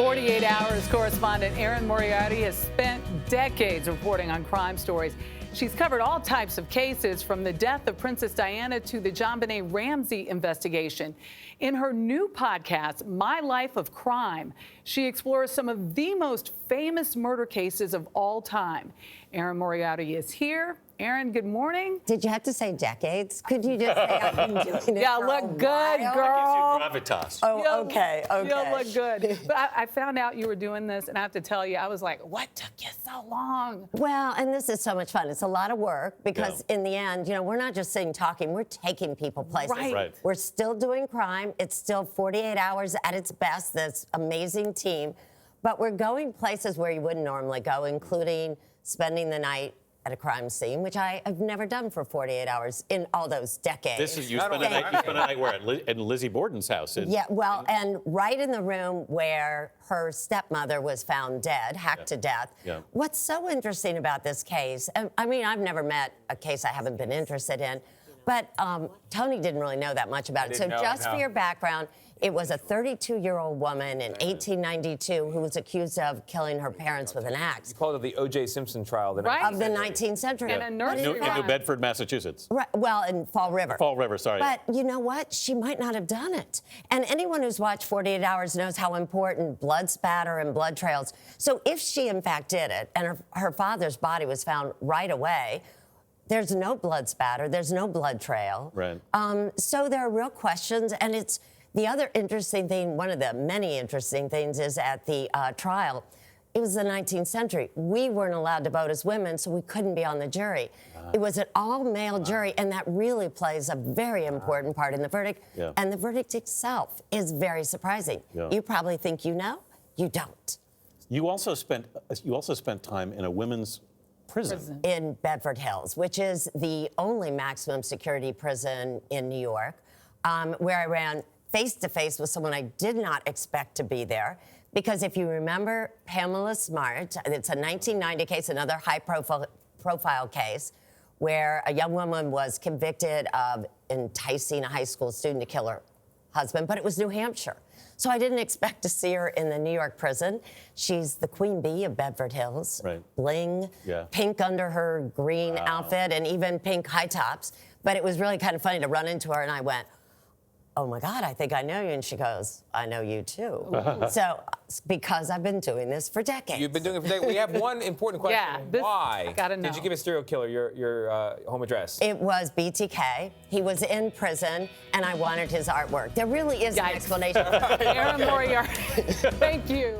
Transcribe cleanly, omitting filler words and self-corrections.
48 Hours correspondent Erin Moriarty has spent decades reporting on crime stories. She's covered all types of cases, from the death of Princess Diana to the JonBenet Ramsey investigation. In her new podcast, My Life of Crime, she explores some of the most famous murder cases of all time. Erin Moriarty is here. Erin, good morning. Did you have to say decades? Could you just say I've been doing it Yeah, for look a good, while? girl. That gives you gravitas. Oh, okay. You look good. But I found out you were doing this, and I have to tell you, I was like, what took you so long? Well, and this is so much fun. It's a lot of work because in the end, you know, we're not just sitting talking, we're taking people places. Right. We're still doing crime. It's still 48 hours at its best, this amazing team. But we're going places where you wouldn't normally go, including spending the night at a crime scene, which I have never done for 48 hours in all those decades. This is, you spent a night where? At Lizzie Borden's house. Yeah, well, and right in the room where her stepmother was found dead, hacked to death. Yeah. What's so interesting about this case, I mean, I've never met a case I haven't been interested in, but Tony didn't really know that much about it. So just for your background, it was a 32-year-old woman in 1892 who was accused of killing her parents with an axe. You called it the O.J. Simpson trial. Right. Of the 19th century. And a nursery In New Bedford, Massachusetts. Right, well, in Fall River. Fall River, sorry. But you know what? She might not have done it. And anyone who's watched 48 Hours knows how important blood spatter and blood trails. So if she, in fact, did it, and her father's body was found right away, there's no blood spatter, there's no blood trail. Right. So there are real questions, and it's the other interesting thing, one of the many interesting things is at the trial, it was the 19th century. We weren't allowed to vote as women, so we couldn't be on the jury. It was an all-male jury, and that really plays a very important part in the verdict. Yeah. And the verdict itself is very surprising. Yeah. You probably think you know, you don't. You also spent time in a women's prison. In Bedford Hills, which is the only maximum security prison in New York, where I ran face-to-face with someone I did not expect to be there. Because if you remember Pamela Smart, it's a 1990 case, another high-profile case, where a young woman was convicted of enticing a high school student to kill her husband, but it was New Hampshire. So I didn't expect to see her in the New York prison. She's the queen bee of Bedford Hills. Right. Bling, pink under her green outfit, and even pink high tops. But it was really kind of funny to run into her, and I went, oh my God, I think I know you. And she goes, I know you too. So, because I've been doing this for decades. You've been doing it for decades. We have one important question. Yeah, Why gotta know. did you give a serial killer your home address? It was BTK. He was in prison, and I wanted his artwork. There really is an explanation. Erin Moriarty, thank you.